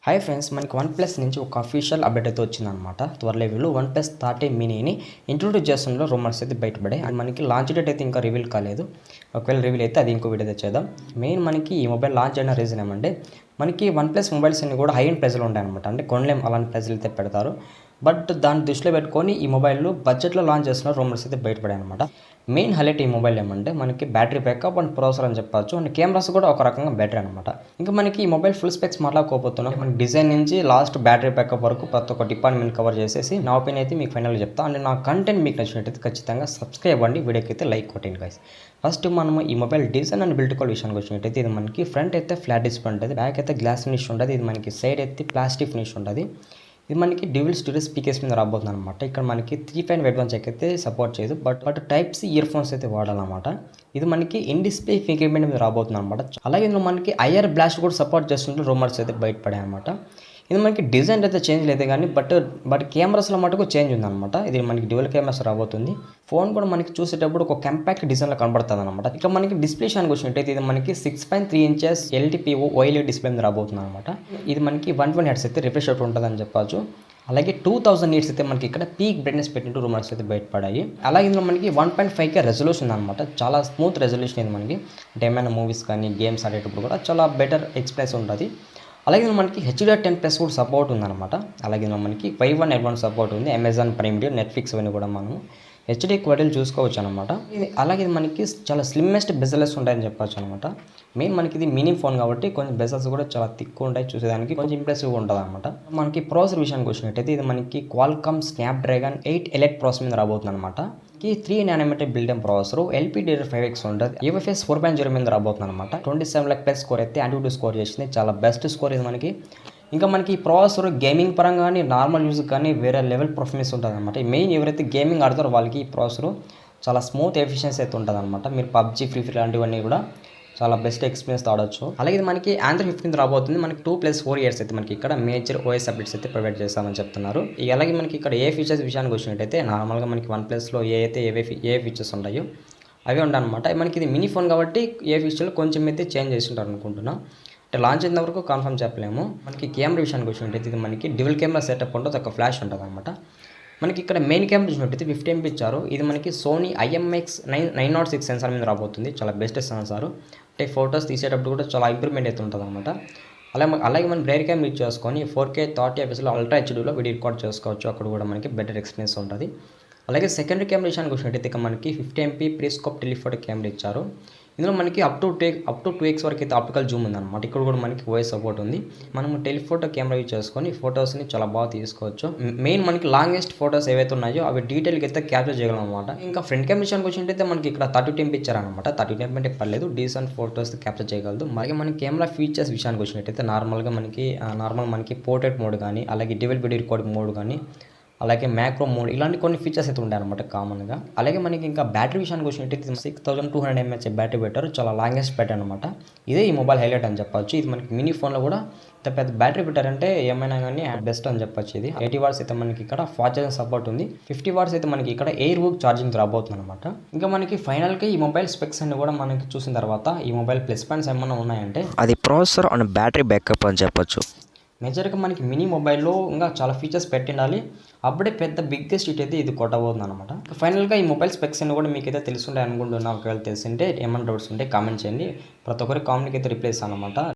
Hi friends, మనకి one plus నుంచి ఒక అఫీషియల్ అప్డేట్ అయితే వచ్చిందనమాట. త్వరలో వీళ్ళు వన్ ప్లస్ 30 మినీని ఇంట్రొడ్యూస్ చేస్తున్న రూమర్స్ అయితే బయటపడాయి. అండ్ మనకి లాంచ్ డేట్ అయితే ఇంకా రివీల్ కాలేదు. ఒకవేళ రివీల్ అయితే అది ఇంకో వీడియో చేద్దాం. మెయిన్ మనకి ఈ మొబైల్ లాంచ్ అయిన రీజన్ ఏమంటే, మనకి వన్ ప్లస్ మొబైల్స్ అన్ని కూడా హై ఎండ్ ప్రైస్లో ఉంటాయన్నమాట. అంటే కొనలేం అలాంటి ప్రైస్లు అయితే పెడతారు. బట్ దాన్ని దృష్టిలో పెట్టుకొని ఈ మొబైల్ బడ్జెట్లో లాంచ్ చేస్తున్న రూమర్స్ అయితే బయటపడాయి అనమాట. మెయిన్ హైలైట్ ఈ మొబైల్ ఏమంటే మనకి బ్యాటరీ బ్యాకప్ అండ్ ప్రాసెసర్ అని చెప్పొచ్చు. అండ్ కెమెరాస్ కూడా ఒక రకంగా బెటర్ అనమాట. ఇంకా మనకి ఈ మొబైల్ ఫుల్ స్పెక్స్ మాట్లాడుకోబోతున్నాం. మనకి డిజైన్ నుంచి లాస్ట్ బ్యాటరీ బ్యాకప్ వరకు ప్రతి ఒక్క డిపార్ట్మెంట్ కవర్ చేసేసి నా ఒపీనియన్ అయితే మీకు ఫైనల్గా చెప్తాను. అండ్ నా కంటెంట్ మీకు నచ్చినట్టయితే ఖచ్చితంగా సబ్స్క్రైబ్ అవ్వండి, వీడియోకి అయితే లైక్ కొట్టండి గైస్. ఫస్ట్ మనము ఈ mobile design and build quality విషయానికి వచ్చినట్టయితే ఇది మనకి ఫ్రంట్ అయితే ఫ్లాట్ డిస్ప్లే ఉంటుంది, బ్యాక్ అయితే గ్లాస్ ఫినిష్ ఉంటుంది, ఇది మనకి సైడ్ అయితే ప్లాస్టిక్ ఫినిష్ ఉంటుంది. ఇది మనకి డ్యూయల్ స్టూడియో స్పీకర్స్ మీద రాబోతుంది అనమాట. ఇక్కడ మనకి 3.5 హెడ్ ఫోన్స్ అయితే సపోర్ట్ చేయదు, but type C earphones అయితే వాడాలన్నమాట. ఇది మనకి ఇన్ డిస్ప్లే ఫింగర్ ప్రింట్ మీద రాబోతుంది అనమాట. అలాగే ఇందులో మనకి ఐఆర్ బ్లాస్ట్ కూడా సపోర్ట్ చేస్తుంటే రూమర్స్ అయితే బయటపడాయి అనమాట. ఇది మనకి డిజైన్ అయితే చేంజ్ లేదు కానీ బట్ కెమెరాస్లో మటుకు చేంజ్ ఉందన్నమాట. ఇది మనకి డ్యూయల్ కెమెరాస్ రాబోతుంది. ఫోన్ కూడా మనకి చూసేటప్పుడు ఒక కంపాక్ట్ డిజైన్లో కనబడుతుంది అనమాట. ఇక్కడ మనకి డిస్ప్లే షాన్కి వచ్చినట్టయితే ఇది మనకి 6.3 ఇంచెస్ ఎల్టీపీఓ ఓఎల్ఈడి డిస్ప్లే మీద రాబోతుంది అనమాట. ఇది మనకి 120 హెర్ట్జ్ అయితే రిఫ్రెష్ రేట్ ఉంటుందని చెప్పచ్చు. అలాగే 2000 నీట్స్ అయితే మనకి ఇక్కడ పీక్ బ్రైట్నెస్ పెట్టినట్టు రూమర్స్ అయితే బయటపడాయి. అలాగే ఇందులో మనకి 1.5K రెజల్యూషన్ అనమాట. చాలా స్మూత్ రెజల్యూషన్ ఇది మనకి. అంటే ఏమైనా మూవీస్ కానీ గేమ్స్ ఆడేటప్పుడు కూడా చాలా బెటర్ ఎక్స్ప్రెస్ ఉంటుంది. అలాగే ఇందులో మనకి HDR10+ కూడా సపోర్ట్ ఉందన్నమాట. అలాగే ఇందులో మనకి 5.1 L1 సపోర్ట్ ఉంది. అమెజాన్ ప్రైమ్ వీడియో, నెట్ఫ్లిక్స్ ఇవన్నీ కూడా మనం హెచ్డీ క్వాలిటీలు చూసుకోవచ్చు అనమాట. అలాగే ఇది మనకి చాలా స్లిమ్మెస్ట్ బెజల్స్ ఉంటాయని చెప్పొచ్చు అనమాట. మెయిన్ మనకి ఇది మినీ ఫోన్ కాబట్టి కొంచెం బెజల్స్ కూడా చాలా థిక్ ఉంటాయి, చూసేదానికి కొంచెం ఇంప్రెసివ్గా ఉంటుంది అనమాట. మనకి ప్రాసెసర్ విషయానికి వచ్చినట్టయితే ఇది మనకి క్వాల్కామ్ స్నాప్డ్రాగన్ 8 ఎలైట్ ప్రాసెసర్ మీద రాబోతుంది అనమాట. 3 nm బిల్డెన్ ప్రాసెసర్, LPDDR5X ఉంటుంది, UFS 4.0 మీద రాబోతుంది అనమాట. 27 lakh ప్లస్ స్కోర్ అయితే AnTuTu స్కోర్ చేసింది, చాలా బెస్ట్ స్కోర్ ఇది మనకి. ఇంకా మనకి ఈ ప్రాసెసర్ గేమింగ్ పరంగా కానీ నార్మల్ యూజ్ కానీ వేరే లెవెల్ పర్ఫార్మెన్స్ ఉంటుంది అనమాట. మెయిన్ ఎవరైతే గేమింగ్ ఆడతారో వాళ్ళకి ఈ ప్రాసెసర్ చాలా స్మూత్ ఎఫిషియన్సీ అయితే ఉంటుంది అనమాట. మీరు పబ్జీ, ఫ్రీ ఫైర్ లాంటివన్నీ కూడా చాలా బెస్ట్ ఎక్స్పీరియన్స్ ఆడవచ్చు. అలాగే ఇది మనకి Android 15 రాబోతుంది. మనకి 2+4 years అయితే మనకి ఇక్కడ మేజర్ OS అప్డేట్స్ అయితే ప్రొవైడ్ చేస్తామని చెప్తున్నారు. అలాగే మనకి ఇక్కడ ఏ ఫీచర్స్ విషయానికి వచ్చినట్టయితే నార్మల్గా మనకి వన్ ప్లస్లో ఏ ఫీచర్స్ ఉంటాయో అవే ఉంటాయన్నమాట. మనకి ఇది మినీ ఫోన్ కాబట్టి ఏ ఫీచర్లు కొంచెం అయితే చేంజ్ చేసి ఉంటారు అనుకుంటున్నాను. అంటే లాంచ్ అయిన వరకు కన్ఫర్మ్ చెప్పలేము. మనకి కెమెరా విషయానికి వచ్చినట్టయితే ఇది మనకి డ్యూయల్ కెమెరా సెటప్ ఉంటుంది, ఒక ఫ్లాష్ ఉంటుంది అనమాట. మనకి ఇక్కడ మెయిన్ కెమెరా చూసినట్టయితే 50 MP ఇచ్చారు. ఇది మనకి సోనీ IMX 906 సెన్సార్ మీద రాబోతుంది, చాలా బెస్ట్ సెన్సార్. అంటే ఫొటోస్ తీసేటప్పుడు కూడా చాలా ఇంప్రూవ్మెంట్ అయితే ఉంటుంది అనమాట. అలాగే మనం రేర్ క్యామ్ యూజ్ చేసుకొని 4K 30 fps అల్ట్రా హెచ్డీలో వీడియో రికార్డ్ చేసుకోవచ్చు. అక్కడ కూడా మనకి బెటర్ ఎక్స్పీరియన్స్ ఉంటుంది. అలాగే సెకండరీ కెమెరా విషయానికి వచ్చినట్టయితే ఇక మనకి 50 MP ప్రీస్కోప్ టెలిఫోటో కెమెరా ఇచ్చారు. ఇందులో మనకి అప్ టు 2x వరకు అయితే ఆప్టికల్ జూమ్ ఉందన్నమాట. ఇక్కడ కూడా మనకి వాయిస్ సపోర్ట్ ఉంది. మనము టెలిఫోటో కెమెరా యూజ్ చేసుకొని ఫొటోస్ని చాలా బాగా తీసుకోవచ్చు. మెయిన్ మనకి లాంగెస్ట్ ఫొటోస్ ఏవైతే ఉన్నాయో అవి డీటెయిల్గా అయితే క్యాప్చర్ చేయగలం అనమాట. ఇంకా ఫ్రంట్ కెమెరా విషయానికి వచ్చినట్టయితే మనకి ఇక్కడ 32 MP ఇచ్చారనమాట. 32 MP అంటే పర్లేదు, డీసెంట్ ఫొటోస్ క్యాప్చర్ చేయగలదు. అలాగే మనకి కెమెరా ఫీచర్స్ విషయానికి వచ్చినట్టయితే మనకి పోర్ట్రేట్ మోడ్ కానీ, అలాగే డ్యూయల్ వీడియో రికార్డింగ్ మోడ్ కానీ, అలాగే మ్యాక్రో మోడ్, ఇలాంటి కొన్ని ఫీచర్స్ అయితే ఉంటాయి అనమాట కామన్గా. అలాగే మనకి ఇంకా బ్యాటరీ విషయానికి వచ్చినట్టయితే 6200 mAh బ్యాటరీ పెట్టారు, చాలా లాంగెస్ట్ బ్యాటరీ అనమాట. ఇదే ఈ మొబైల్ హైలైట్ అని చెప్పొచ్చు. ఇది మనకి మినీ ఫోన్లో కూడా ఇంత పెద్ద బ్యాటరీ పెట్టారంటే ఏమైనా కానీ బెస్ట్ అని చెప్పొచ్చు. ఇది 80 watts అయితే మనకి ఇక్కడ ఫాస్ట్ ఛార్జింగ్ సపోర్ట్ ఉంది. 50 watts అయితే మనకి ఇక్కడ ఎయిర్ వుక్ ఛార్జింగ్ రాబోతుంది అనమాట. ఇంకా మనకి ఫైనల్గా ఈ మొబైల్ స్పెక్స్ అన్ని కూడా మనకి చూసిన తర్వాత ఈ మొబైల్ ప్లస్ పాయింట్స్ ఏమైనా ఉన్నాయంటే అది ప్రాసెసర్ అండ్ బ్యాటరీ బ్యాకప్ అని చెప్పొచ్చు. మేజర్గా మనకి మినీ మొబైల్లో ఇంకా చాలా ఫీచర్స్ పెట్టిండాలి, అప్పుడే పెద్ద బిగ్గెస్ట్ హిట్ అయితే ఇది కొట్టబోతుంది అనమాట. ఫైనల్గా ఈ మొబైల్ స్పెక్స్ అన్ని కూడా మీకైతే తెలుసుంటాయి అనుకుంటున్నా. ఒకవేళ తెలిసింటే ఏమైనా డౌట్స్ ఉంటే కామెంట్ చేయండి, ప్రతి ఒక్కరికి కామెంట్కి అయితే రిప్లై ఇస్తాను అనమాట.